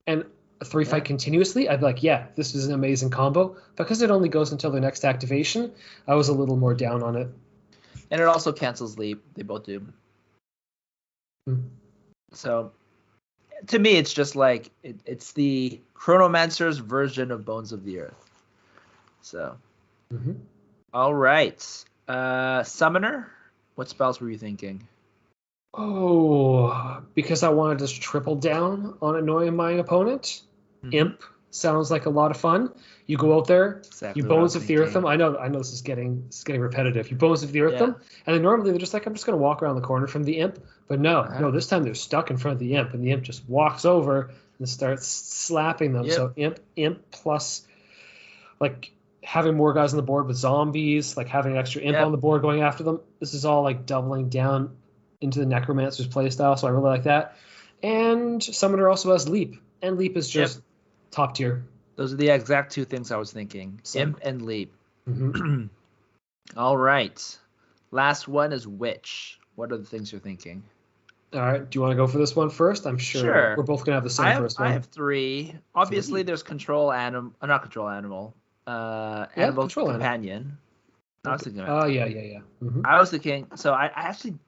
and a 3-fight continuously, I'd be like, yeah, this is an amazing combo. Because it only goes until the next activation, I was a little more down on it. And it also cancels Leap. They both do. So, to me, it's just like, it's the Chronomancer's version of Bones of the Earth. So, all right. Summoner, what spells were you thinking? Oh, because I wanted to triple down on annoying my opponent. Imp sounds like a lot of fun. You go out there, you Bones of the Earth them. I know this is getting repetitive. You Bones of the Earth them, and then normally they're just like, I'm just going to walk around the corner from the Imp. But no, this time they're stuck in front of the Imp, and the Imp just walks over and starts slapping them. So Imp plus, like, having more guys on the board with zombies, like having an extra Imp on the board going after them. This is all like doubling down into the Necromancer's playstyle, so I really like that. And Summoner also has Leap, and Leap is just top tier. Those are the exact 2 things I was thinking. Imp and Leap. All right. Last one is Which. What are the things you're thinking? All right. Do you want to go for this one first? I'm sure we're both going to have the same first one. I have 3. Obviously, there's Control Animal. Not Control Animal. Animal Companion. I was thinking about I was thinking, so I actually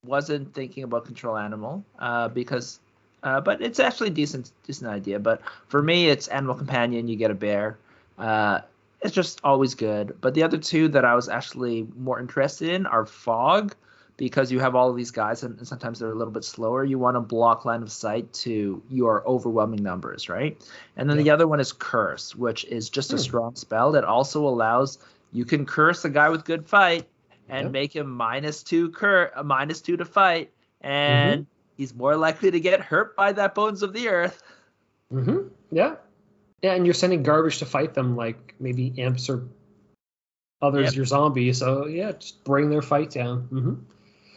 wasn't thinking about Control Animal because but it's actually a decent idea. But for me, it's Animal Companion. You get a bear. It's just always good. But the other 2 that I was actually more interested in are Fog, because you have all of these guys and sometimes they're a little bit slower. You want to block line of sight to your overwhelming numbers, right? And then the other one is Curse, which is just a strong spell that also allows you can curse a guy with good fight and make him -2 to fight, and he's more likely to get hurt by that Bones of the Earth. Yeah, and you're sending garbage to fight them, like maybe imps or others, your zombies. So just bring their fight down.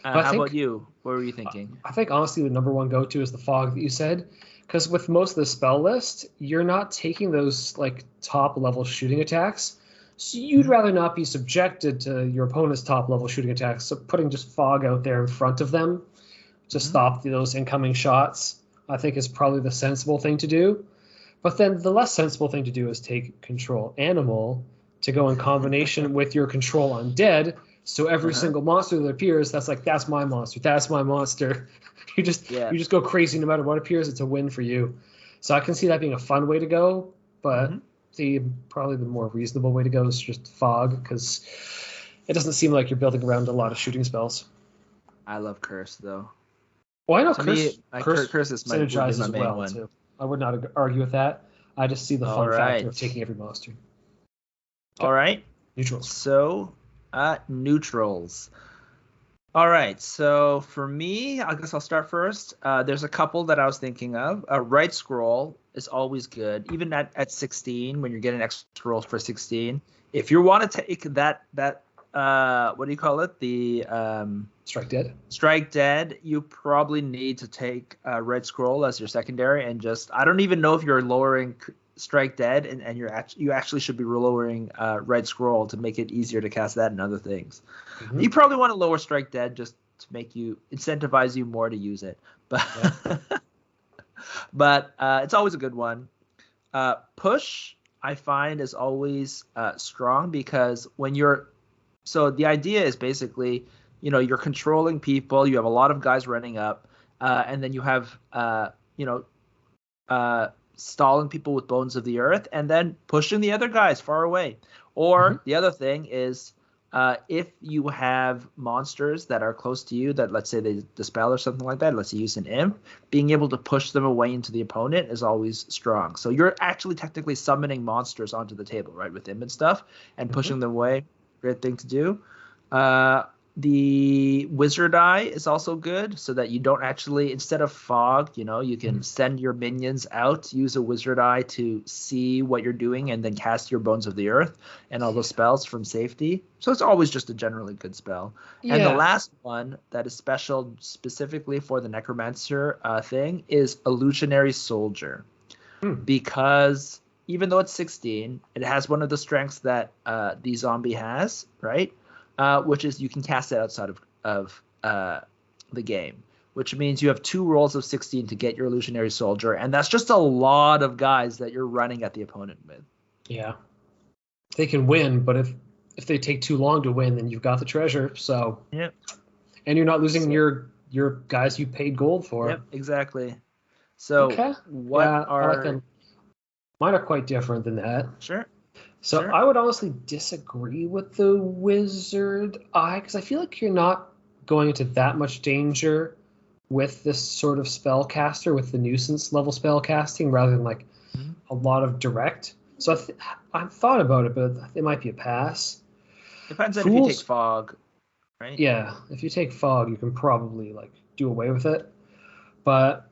But I How think about you? What were you thinking? I think honestly the number one go-to is the fog that you said, because with most of the spell list, you're not taking those like top level shooting attacks. So you'd rather not be subjected to your opponent's top level shooting attacks. So putting just fog out there in front of them to stop those incoming shots, I think is probably the sensible thing to do. But then the less sensible thing to do is take control animal to go in combination with your control undead. So every single monster that appears, that's my monster. That's my monster. You just go crazy no matter what appears. It's a win for you. So I can see that being a fun way to go, but probably the more reasonable way to go is just fog, because it doesn't seem like you're building around a lot of shooting spells. I love curse though. Well, I know curse is my synergizes main well one. too. I would not argue with that. I just see the fun factor of taking every monster. Okay. All right. Neutrals. So, neutrals. All right. So for me, I guess I'll start first. There's a couple that I was thinking of. Right scroll is always good, even at 16 when you're getting extra rolls for 16. If you want to take that what do you call it? The Strike Dead. Strike Dead. You probably need to take Red Scroll as your secondary, and just I don't even know if you're lowering Strike Dead, and you actually should be lowering Red Scroll to make it easier to cast that and other things. You probably want to lower Strike Dead just to make you incentivize you more to use it, but it's always a good one. Push I find is always strong, because when so the idea is basically, you're controlling people. You have a lot of guys running up, and then you have, stalling people with Bones of the Earth, and then pushing the other guys far away. Or the other thing is, if you have monsters that are close to you, that let's say they dispel or something like that, let's say use an imp, being able to push them away into the opponent is always strong. So you're actually technically summoning monsters onto the table, right, with imp and stuff, and pushing them away. Great thing to do. The wizard eye is also good, so that you don't actually, instead of fog, you can send your minions out, use a wizard eye to see what you're doing, and then cast your Bones of the Earth and all those spells from safety. So it's always just a generally good spell. Yeah. And the last one that is special specifically for the Necromancer thing is Illusionary Soldier, because even though it's 16, it has one of the strengths that the zombie has, right? Which is you can cast it outside of the game, which means you have 2 rolls of 16 to get your Illusionary Soldier, and that's just a lot of guys that you're running at the opponent with. Yeah. They can win, but if they take too long to win, then you've got the treasure. So and you're not losing your guys you paid gold for. Yep, exactly. So what are... I like them. Mine are quite different than that. Sure. So I would honestly disagree with the wizard eye, because I feel like you're not going into that much danger with this sort of spellcaster, with the nuisance level spell casting, rather than like a lot of direct. So I've thought about it, but it might be a pass. Depends on if you take fog, right? Yeah, if you take fog, you can probably like do away with it. But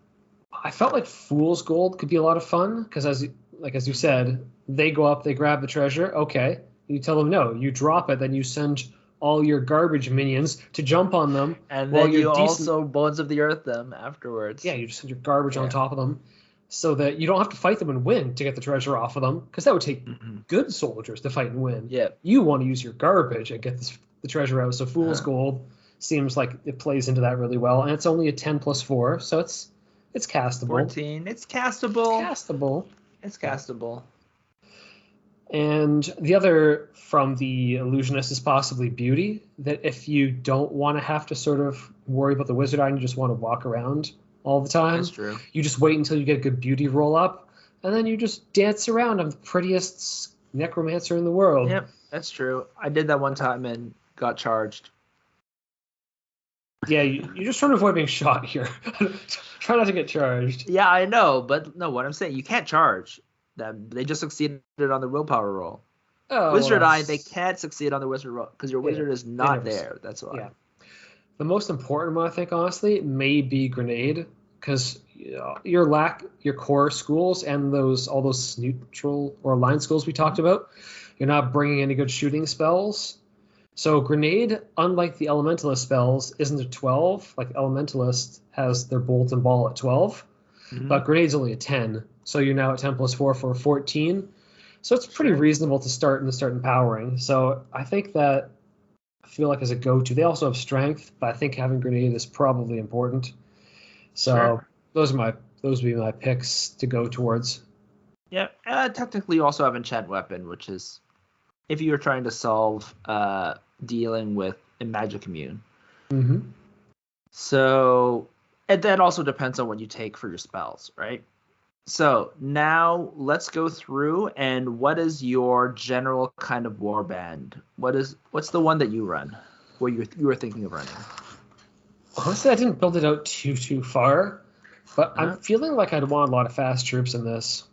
I felt like Fool's Gold could be a lot of fun, because as you said, they go up, they grab the treasure. Okay, you tell them no, you drop it, then you send all your garbage minions to jump on them, and then you also Bones of the Earth them afterwards. Yeah, you just send your garbage on top of them, so that you don't have to fight them and win to get the treasure off of them, because that would take good soldiers to fight and win. Yeah, you want to use your garbage and get the treasure out. So Fool's Gold seems like it plays into that really well, and it's only a 10+4, so it's castable. 14. It's castable. It's castable. And the other from the illusionist is possibly beauty, that if you don't want to have to sort of worry about the wizard eye and you just want to walk around all the time, that's true. You just wait until you get a good beauty roll up, and then you just dance around. I'm the prettiest necromancer in the world. Yep, that's true. I did that one time and got charged. Yeah, you're just trying to avoid being shot here. Try not to get charged. Yeah, I know, but no, what I'm saying, you can't charge them. They just succeeded on the willpower roll. Wizard eye, they can't succeed on the wizard roll because your wizard is not there. That's why. Yeah. The most important one, I think, honestly, may be grenade, because your core schools and all those neutral or line schools we talked about, you're not bringing any good shooting spells. So grenade, unlike the elementalist spells, isn't a 12. Like elementalist has their bolt and ball at 12, but grenade's only a 10. So you're now at 10 plus 4 for 14. So it's pretty reasonable to start empowering. So I think that I feel like as a go-to. They also have strength, but I think having grenade is probably important. So those would be my picks to go towards. Yeah, technically you also have enchant weapon, which is if you were trying to solve dealing with a magic immune. So and that also depends on what you take for your spells, right? So now let's go through, and what is your general kind of warband? What's the one that you run? What you were thinking of running? Honestly, I didn't build it out too far, but I'm feeling like I'd want a lot of fast troops in this.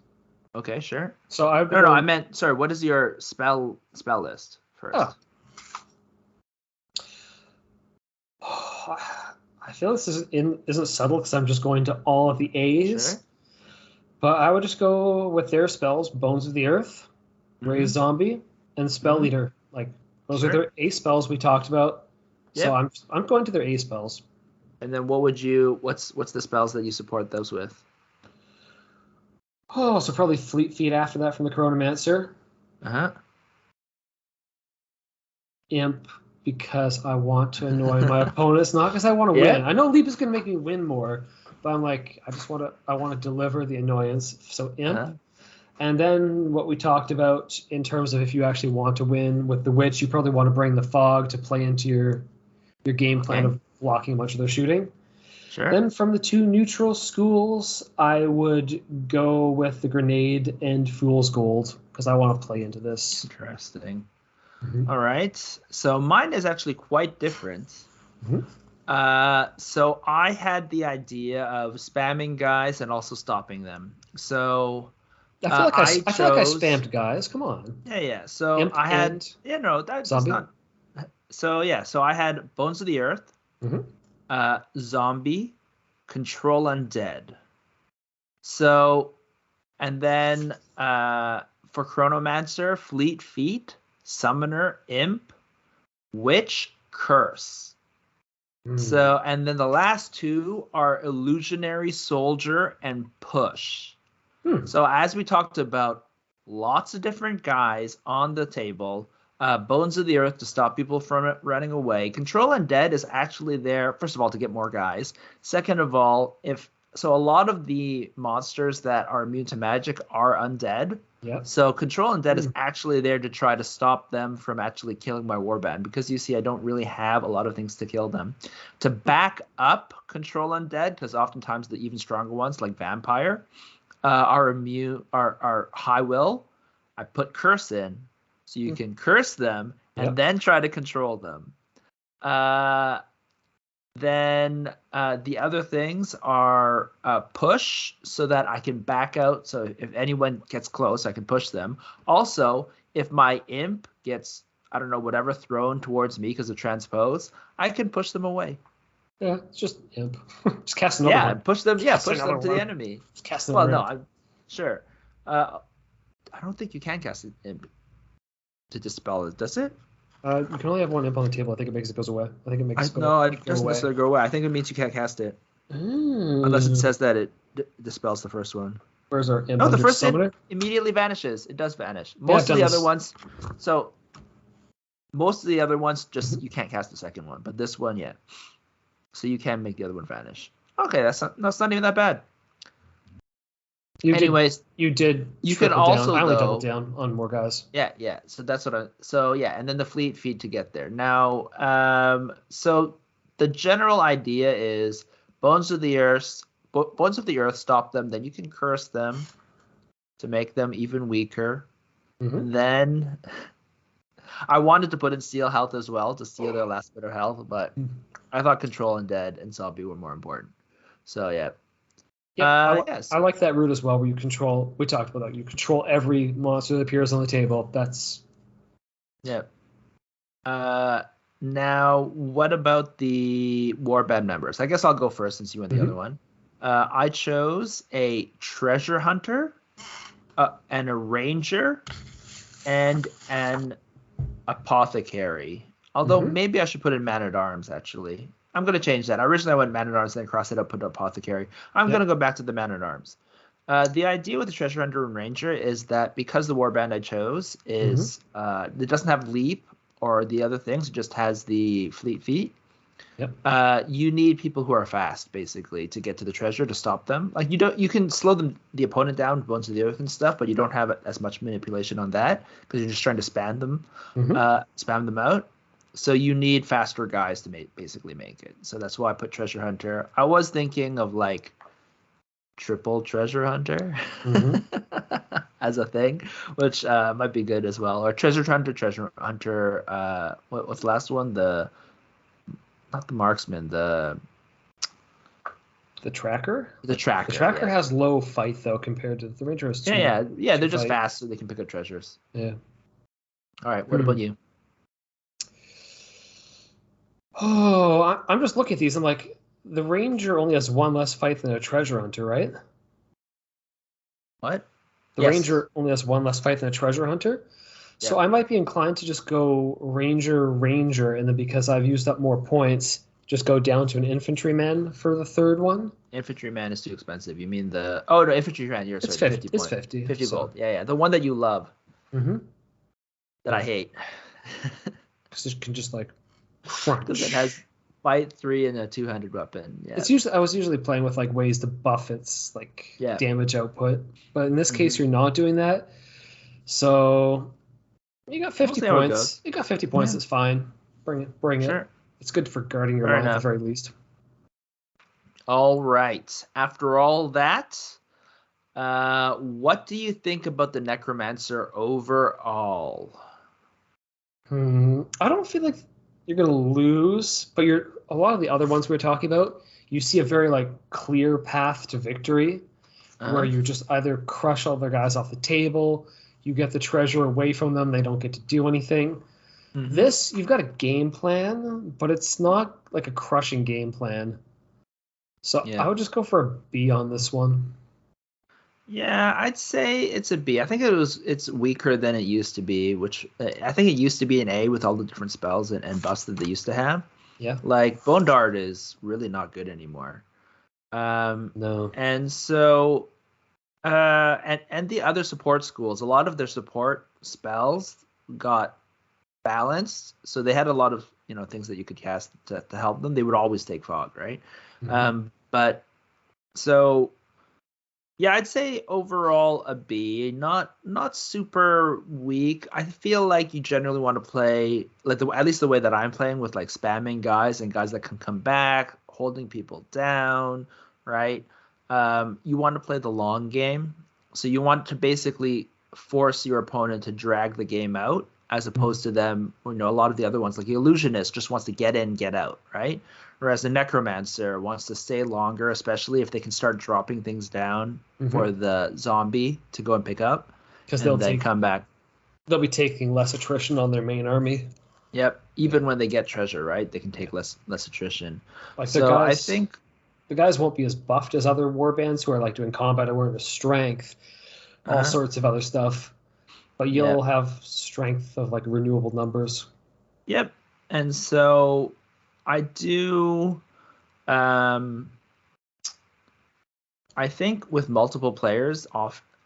Okay, sure. So I no, I meant sorry. What is your spell list first? Oh. I feel this isn't subtle because I'm just going to all of the A's. Sure. But I would just go with their spells: Bones of the Earth, Raise Zombie, and Spell Leader. Like those are their A spells we talked about. Yep. So I'm going to their A spells. And then what's the spells that you support those with? Oh, so probably Fleet Feet after that from the Necromancer. Imp, because I want to annoy my opponents, not because I want to win. I know Leap is going to make me win more, but I'm like, I want to deliver the annoyance. So Imp. And then what we talked about in terms of if you actually want to win with the Witch, you probably want to bring the Fog to play into your game plan of blocking a bunch of their shooting. Sure. Then from the two neutral schools, I would go with the Grenade and Fool's Gold because I want to play into this. Interesting. All right. So mine is actually quite different. So I had the idea of spamming guys and also stopping them. So I feel like I spammed guys. Come on. Yeah. So Imp I had that's zombie. not. So so I had Bones of the Earth, Zombie, Control Undead. So, and then for Chronomancer, Fleet Feet, Summoner, Imp, Witch, Curse. So, and then the last two are Illusionary, Soldier, and Push. So as we talked about, lots of different guys on the table. Bones of the Earth to stop people from running away. Control Undead is actually there, first of all, to get more guys. Second of all, a lot of the monsters that are immune to magic are undead. Yep. So Control Undead is actually there to try to stop them from actually killing my warband, because you see I don't really have a lot of things to kill them. To back up Control Undead, because oftentimes the even stronger ones like Vampire are high will, I put Curse in. So you can curse them and then try to control them. Then the other things are push, so that I can back out. So if anyone gets close, I can push them. Also, if my imp gets, I don't know, whatever thrown towards me because of transpose, I can push them away. Yeah, it's just imp. Just cast another one. Push them. Yeah, push them to the enemy. Just cast another imp. I'm sure. I don't think you can cast an imp to dispel it, does it? You can only have one imp on the table. I think it makes it goes away. I think it makes it go away. No, it doesn't necessarily go away. I think it means you can't cast it. Unless it says that it dispels the first one. Where's our imp? No, the first imp immediately vanishes. It does vanish. Most of the other ones, just you can't cast the second one, but this one, yeah. So you can make the other one vanish. Okay, that's not even that bad. You can also I only double down on more guys. Yeah. So that's what and then the Fleet Feet to get there. Now, so the general idea is Bones of the Earth stop them, then you can curse them to make them even weaker. Then I wanted to put in Steal Health as well to steal their last bit of health, but I thought Control Undead and Zombie were more important. So yeah. Yes. I like that route as well, where you control. We talked about that. You control every monster that appears on the table. That's. Yeah. Now, what about the Warband members? I guess I'll go first since you went the other one. I chose a Treasure Hunter, and a Ranger, and an Apothecary. Although maybe I should put in Man-at-Arms, actually. I'm going to change that. Originally, I went Man-at-Arms, then cross it up, put Apothecary. I'm going to go back to the Man-at-Arms. The idea with the Treasure Hunter and Ranger is that because the warband I chose is it doesn't have Leap or the other things, it just has the Fleet Feet. Yep. You need people who are fast, basically, to get to the treasure to stop them. Like you can slow the opponent down with a bunch of the other stuff, but you don't have as much manipulation on that because you're just trying to spam them out. So you need faster guys to basically make it. So that's why I put Treasure Hunter. I was thinking of like triple Treasure Hunter as a thing, which might be good as well. Or Treasure Hunter. What's the last one? Not the Marksman. The Tracker. The Tracker. The Tracker has low fight though compared to the Ranger. Has two, yeah. They're just fight. fast, so they can pick up treasures. Yeah. All right. What about you? Oh, I'm just looking at these. I'm like, the Ranger only has one less fight than a Treasure Hunter, right? What? The Ranger only has one less fight than a Treasure Hunter. So I might be inclined to just go Ranger, and then because I've used up more points, just go down to an Infantryman for the third one. Infantryman is too expensive. You mean the... Oh, no, Infantryman. It's 50. It's 50. 50 gold. Yeah. The one that you love. That I hate. Because it can just like... crunch. Because it has fight 3 and a 200 weapon. Yeah. I was usually playing with like ways to buff its like damage output, but in this case you're not doing that. So you got 50 points. You got 50 points. It's fine. Bring it. It's good for guarding your line at the very least. All right. After all that, what do you think about the Necromancer overall? I don't feel like you're gonna lose, but a lot of the other ones we were talking about, you see a very like clear path to victory, where you just either crush all their guys off the table, you get the treasure away from them, they don't get to do anything. This, you've got a game plan, but it's not like a crushing game plan. So I would just go for a B on this one. Yeah, I'd say it's a B. I think it's weaker than it used to be, which I think it used to be an A with all the different spells and buffs that they used to have. Yeah. Like Bone Dart is really not good anymore. No. And so and the other support schools, a lot of their support spells got balanced, so they had a lot of things that you could cast to help them. They would always take fog, right? But so yeah, I'd say overall a B. Not super weak. I feel like you generally want to play like at least the way that I'm playing, with like spamming guys and guys that can come back, holding people down, right? You want to play the long game, so you want to basically force your opponent to drag the game out, as opposed to them, a lot of the other ones, like the Illusionist just wants to get in, get out, right? Whereas the Necromancer wants to stay longer, especially if they can start dropping things down for the zombie to go and pick up, because they'll then come back. They'll be taking less attrition on their main army. Yep, even when they get treasure, right? They can take less attrition. Like I think the guys won't be as buffed as other warbands who are like doing combat awareness, strength, all sorts of other stuff. But you'll have strength of like renewable numbers. Yep. And so I do I think with multiple players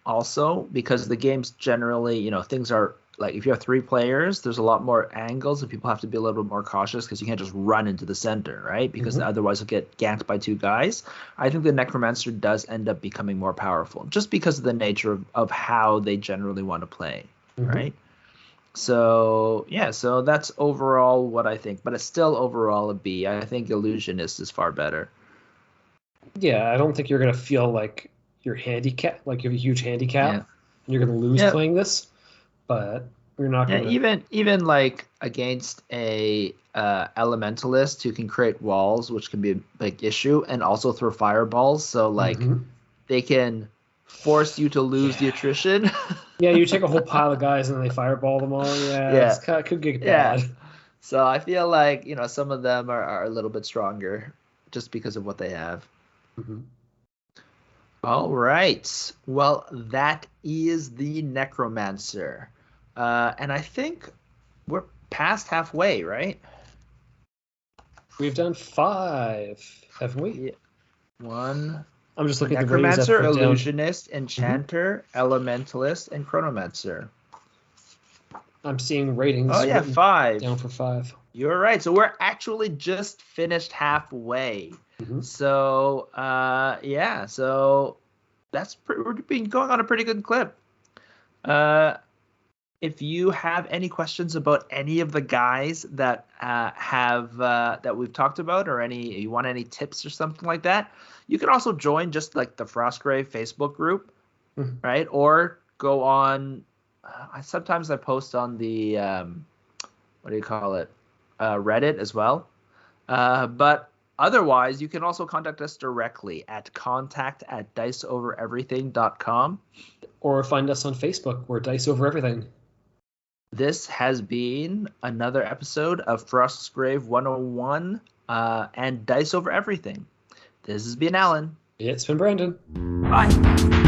also, because the game's generally, things are like, if you have 3 players, there's a lot more angles and people have to be a little bit more cautious because you can't just run into the center, right? Because otherwise you'll get ganked by 2 guys. I think the Necromancer does end up becoming more powerful just because of the nature of how they generally want to play, right? So, so that's overall what I think. But it's still overall a B. I think Illusionist is far better. Yeah, I don't think you're going to feel like you're handicapped, like you have a huge handicap. And you're going to lose playing this. But you're not going to... Even like against a elementalist who can create walls, which can be a big issue, and also throw fireballs. So, like, they can force you to lose the attrition. You take a whole pile of guys and then they fireball them all. It could get bad. So I feel like, some of them are a little bit stronger just because of what they have. All right. Well, that is the Necromancer. And I think we're past halfway, right? We've done 5, haven't we? Yeah. 1. I'm just looking at the ratings Necromancer, I put down. Illusionist, Enchanter, Elementalist, and Chronomancer. I'm seeing ratings. Oh yeah, 5. Down for 5. You're right. So we're actually just finished halfway. So yeah, so we've been going on a pretty good clip. If you have any questions about any of the guys that that we've talked about, or you want any tips or something like that, you can also join just like the Frostgrave Facebook group, right? Or go on. Sometimes I post on the what do you call it, Reddit as well. But otherwise, you can also contact us directly at contact@diceovereverything.com. Or find us on Facebook. We're Dice Over Everything. This has been another episode of Frostgrave 101 and Dice Over Everything. This has been Alan. It's been Brandon. Bye.